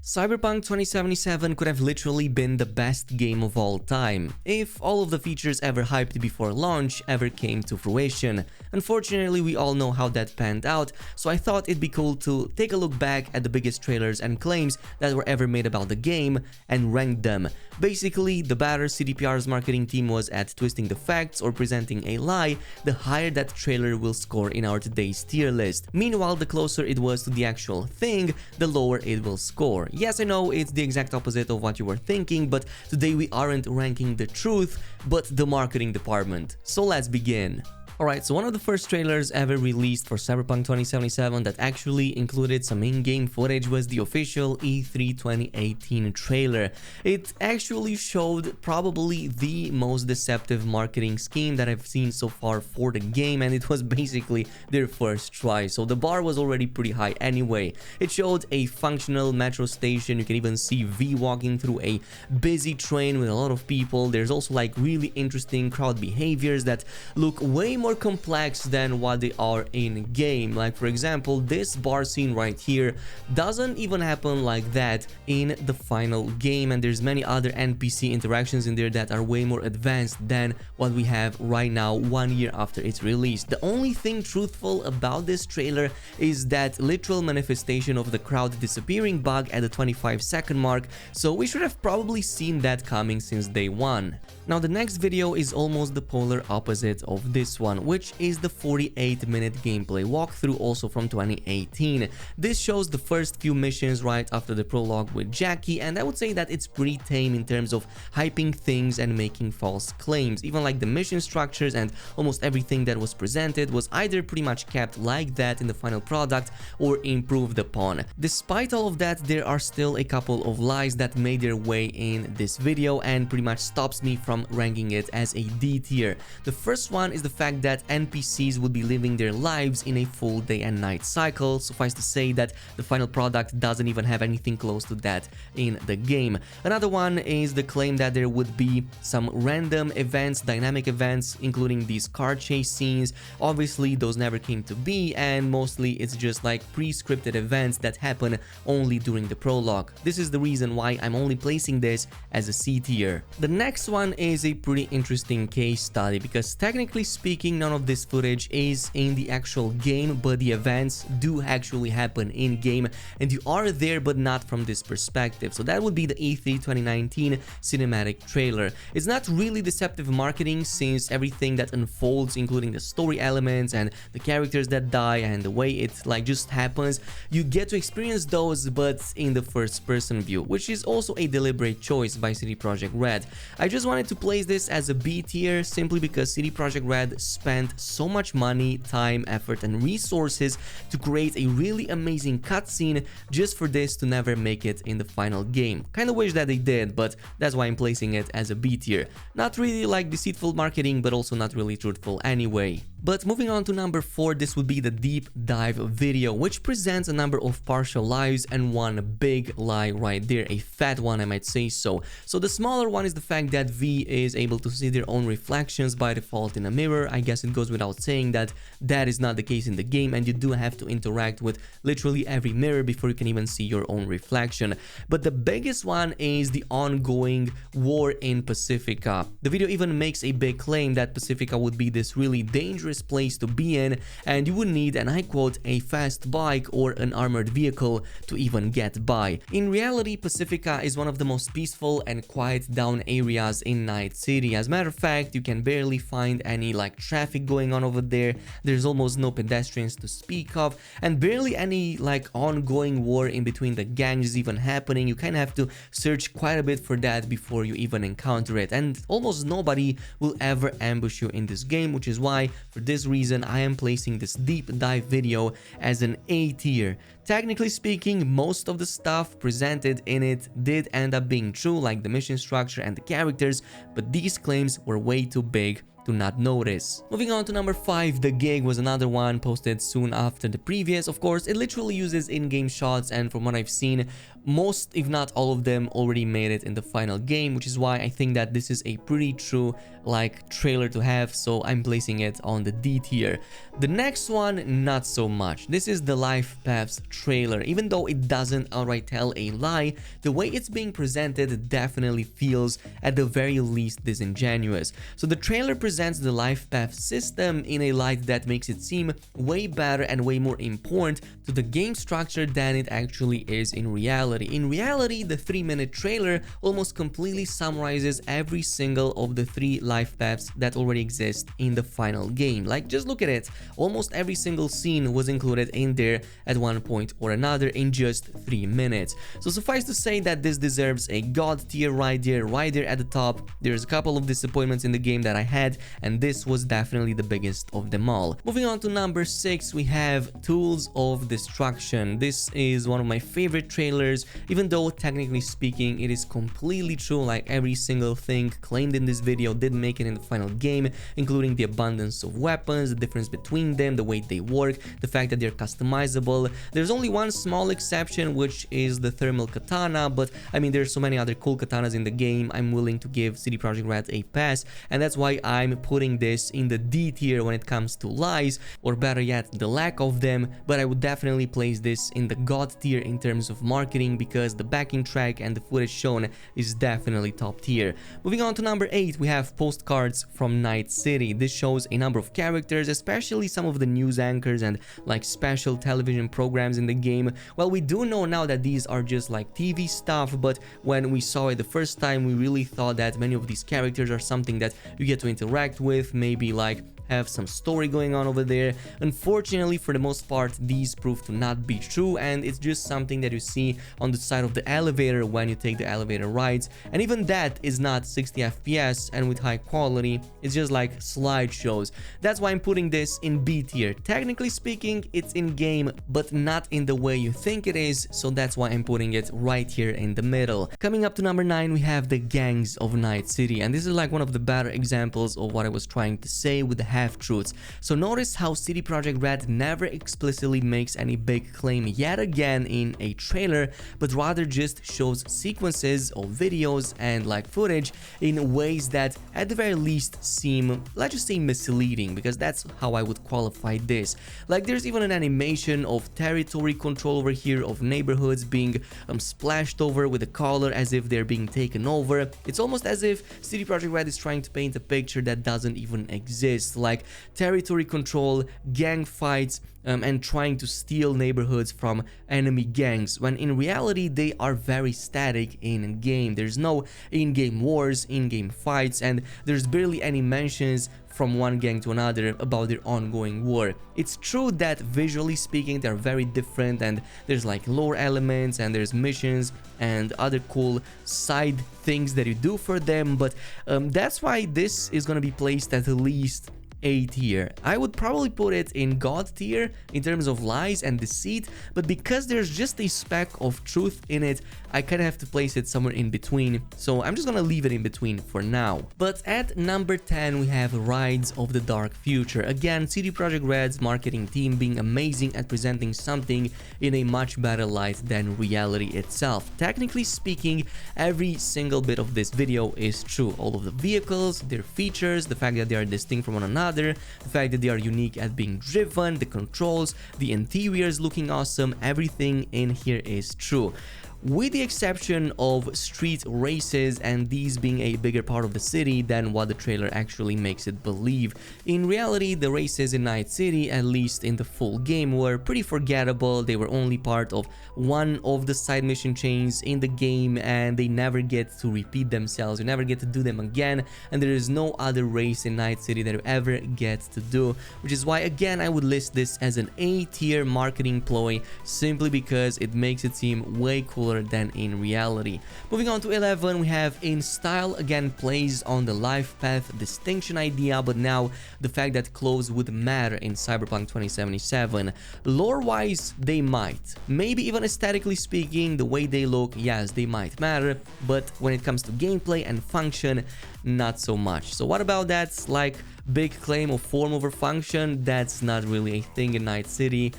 Cyberpunk 2077 could have literally been the best game of all time, if all of the features ever hyped before launch ever came to fruition. Unfortunately, we all know how that panned out, so I thought it'd be cool to take a look back at the biggest trailers and claims that were ever made about the game and rank them. Basically, the better CDPR's marketing team was at twisting the facts or presenting a lie, the higher that trailer will score in our today's tier list. Meanwhile, the closer it was to the actual thing, the lower it will score. Yes, I know it's the exact opposite of what you were thinking, but today we aren't ranking the truth, but the marketing department. So let's begin. Alright, so one of the first trailers ever released for Cyberpunk 2077 that actually included some in-game footage was the official E3 2018 trailer. It actually showed probably the most deceptive marketing scheme that I've seen so far for the game, and it was basically their first try, so the bar was already pretty high anyway. It showed a functional metro station, you can even see V walking through a busy train with a lot of people. There's also like really interesting crowd behaviors that look way more complex than what they are in game. Like for example, this bar scene right here doesn't even happen like that in the final game, and there's many other NPC interactions in there that are way more advanced than what we have right now 1 year after its release. The only thing truthful about this trailer is that literal manifestation of the crowd disappearing bug at the 25-second mark, so we should have probably seen that coming since day one. Now the next video is almost the polar opposite of this one, which is the 48-minute gameplay walkthrough, also from 2018. This shows the first few missions right after the prologue with Jackie, and I would say that it's pretty tame in terms of hyping things and making false claims. Even like the mission structures and almost everything that was presented was either pretty much kept like that in the final product or improved upon. Despite all of that, there are still a couple of lies that made their way in this video and pretty much stops me from ranking it as a D tier. The first one is the fact that NPCs would be living their lives in a full day and night cycle. Suffice to say that the final product doesn't even have anything close to that in the game. Another one is the claim that there would be some random events, dynamic events, including these car chase scenes. Obviously those never came to be, and mostly it's just like pre-scripted events that happen only during the prologue. This is the reason why I'm only placing this as a C tier. The next one is a pretty interesting case study, because technically speaking none of this footage is in the actual game, but the events do actually happen in game and you are there, but not from this perspective. So that would be the E3 2019 cinematic trailer. It's not really deceptive marketing, since everything that unfolds, including the story elements and the characters that die and the way it like just happens, you get to experience those but in the first person view, which is also a deliberate choice by CD Projekt Red. I just wanted to place this as a B tier simply because CD Projekt Red spent so much money, time, effort and resources to create a really amazing cutscene just for this to never make it in the final game. Kinda wish that they did, but that's why I'm placing it as a B tier. Not really like deceitful marketing, but also not really truthful anyway. But moving on to number 4, this would be the deep dive video, which presents a number of partial lies and one big lie right there, a fat one I might say so. So the smaller one is the fact that V is able to see their own reflections by default in a mirror. I guess it goes without saying that that is not the case in the game, and you do have to interact with literally every mirror before you can even see your own reflection. But the biggest one is the ongoing war in Pacifica. The video even makes a big claim that Pacifica would be this really dangerous place to be in, and you would need, and I quote, a fast bike or an armored vehicle to even get by. In reality, Pacifica is one of the most peaceful and quiet down areas in Night City. As a matter of fact, you can barely find any like traffic going on over there. There's almost no pedestrians to speak of, and barely any like ongoing war in between the gangs even happening. You kind of have to search quite a bit for that before you even encounter it, and almost nobody will ever ambush you in this game, which is why for this reason I am placing this deep dive video as an A tier. Technically speaking, most of the stuff presented in it did end up being true, like the mission structure and the characters, but these claims were way too big to not notice. Moving on to number 5, the gig was another one posted soon after the previous. Of course, it literally uses in-game shots, and from what I've seen, most, if not all of them, already made it in the final game, which is why I think that this is a pretty true like trailer to have, so I'm placing it on the D tier. The next one, not so much. This is the Life Paths trailer. Even though it doesn't outright tell a lie, the way it's being presented definitely feels at the very least disingenuous. So the trailer presents the Life Path system in a light that makes it seem way better and way more important to the game structure than it actually is in reality. In reality, the 3-minute trailer almost completely summarizes every single of the 3 life paths that already exist in the final game. Like, just look at it. Almost every single scene was included in there at one point or another in just 3 minutes. So suffice to say that this deserves a god tier right there at the top. There's a couple of disappointments in the game that I had, and this was definitely the biggest of them all. Moving on to number 6, we have Tools of Destruction. This is one of my favorite trailers, even though technically speaking it is completely true. Like, every single thing claimed in this video did make it in the final game, including the abundance of weapons, the difference between them, the way they work, the fact that they're customizable. There's only one small exception, which is the thermal katana, but I mean, there's so many other cool katanas in the game. I'm willing to give CD Projekt Red a pass, and that's why I'm putting this in the D tier when it comes to lies, or better yet, the lack of them. But I would definitely place this in the god tier in terms of marketing, because the backing track and the footage shown is definitely top tier. Moving on to number 8, we have Postcards from Night City. This shows a number of characters, especially some of the news anchors and like special television programs in the game. Well, we do know now that these are just like TV stuff, but when we saw it the first time, we really thought that many of these characters are something that you get to interact with, maybe like have some story going on over there. Unfortunately, for the most part, these prove to not be true, and it's just something that you see on the side of the elevator when you take the elevator rides, and even that is not 60 FPS and with high quality. It's just like slideshows. That's why I'm putting this in B tier. Technically speaking, it's in game, but not in the way you think it is, so that's why I'm putting it right here in the middle. Coming up to number 9, we have the Gangs of Night City, and this is like one of the better examples of what I was trying to say with the half-truths. So notice how CD Projekt Red never explicitly makes any big claim yet again in a trailer, but rather just shows sequences of videos and like footage in ways that at the very least seem, let's just say, misleading, because that's how I would qualify this. Like, there's even an animation of territory control over here, of neighborhoods being splashed over with a color as if they're being taken over. It's almost as if CD Projekt Red is trying to paint a picture that doesn't even exist. Like territory control, gang fights, and trying to steal neighborhoods from enemy gangs, when in reality they are very static in game. There's no in-game wars, in-game fights, and there's barely any mentions from one gang to another about their ongoing war. It's true that visually speaking they're very different, and there's like lore elements and there's missions and other cool side things that you do for them, but that's why this is gonna be placed at least A tier. I would probably put it in god tier in terms of lies and deceit, but because there's just a speck of truth in it, I kind of have to place it somewhere in between, so I'm just gonna leave it in between for now. But at number 10, we have Rides of the Dark Future. Again, CD Projekt Red's marketing team being amazing at presenting something in a much better light than reality itself. Technically speaking, every single bit of this video is true. All of the vehicles, their features, the fact that they are distinct from one another, the fact that they are unique at being driven, the controls, the interiors looking awesome, everything in here is true. With the exception of street races, and these being a bigger part of the city than what the trailer actually makes it believe. In reality, the races in Night City, at least in the full game, were pretty forgettable. They were only part of one of the side mission chains in the game, and they never get to repeat themselves. You never get to do them again, and there is no other race in Night City that you ever get to do, which is why again I would list this as an A tier marketing ploy, simply because it makes it seem way cooler than in reality. Moving on to 11, we have In Style, again plays on the life path distinction idea, but now the fact that clothes would matter in Cyberpunk 2077. Lore wise, they might. Maybe even aesthetically speaking, the way they look, yes, they might matter, but when it comes to gameplay and function, not so much. So what about that like big claim of form over function? That's not really a thing in Night City.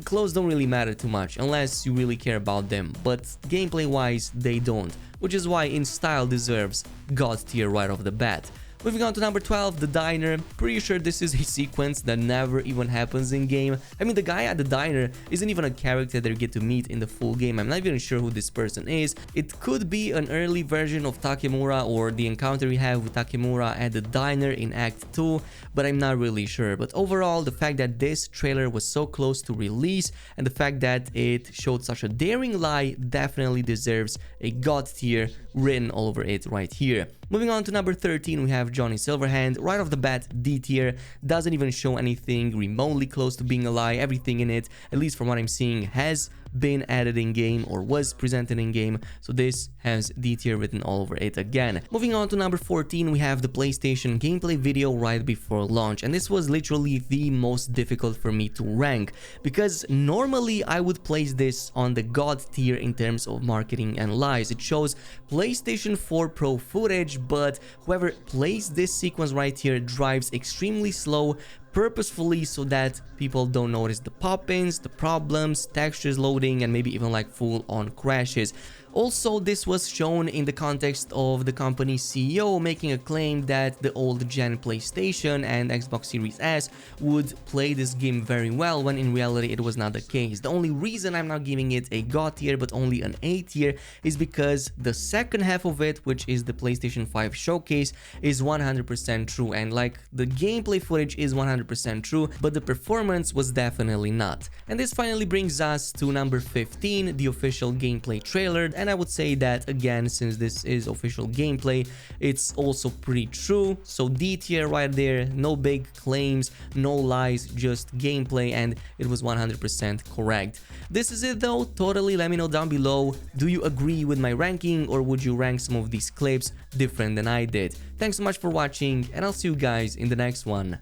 Clothes don't really matter too much unless you really care about them, but gameplay wise they don't, which is why In Style deserves God tier right off the bat. Moving on to number 12, the diner. Pretty sure this is a sequence that never even happens in game. I mean, the guy at the diner isn't even a character that you get to meet in the full game. I'm not even sure who this person is. It could be an early version of Takemura or the encounter we have with Takemura at the diner in Act 2, but I'm not really sure. But overall, the fact that this trailer was so close to release and the fact that it showed such a daring lie definitely deserves a God tier written all over it right here. Moving on to number 13, we have Johnny Silverhand. Right off the bat, D tier. Doesn't even show anything remotely close to being a lie. Everything in it, at least from what I'm seeing, has been added in game or was presented in game, so this has D tier written all over it again. Moving on to number 14, we have the PlayStation gameplay video right before launch, and this was literally the most difficult for me to rank because normally I would place this on the God tier in terms of marketing and lies. It shows PlayStation 4 Pro footage, but whoever plays this sequence right here drives extremely slow purposefully so that people don't notice the pop-ins, the problems, textures loading, and maybe even like full-on crashes. Also, this was shown in the context of the company's CEO making a claim that the old gen PlayStation and Xbox Series S would play this game very well, when in reality it was not the case. The only reason I'm not giving it a God tier but only an A tier is because the second half of it, which is the PlayStation 5 showcase, is 100% true, and like the gameplay footage is 100% true, but the performance was definitely not. And this finally brings us to number 15, the official gameplay trailer. And I would say that again, since this is official gameplay, it's also pretty true. So D tier right there, no big claims, no lies, just gameplay, and it was 100% correct. This is it though. Totally let me know down below, do you agree with my ranking or would you rank some of these clips different than I did? Thanks so much for watching, and I'll see you guys in the next one.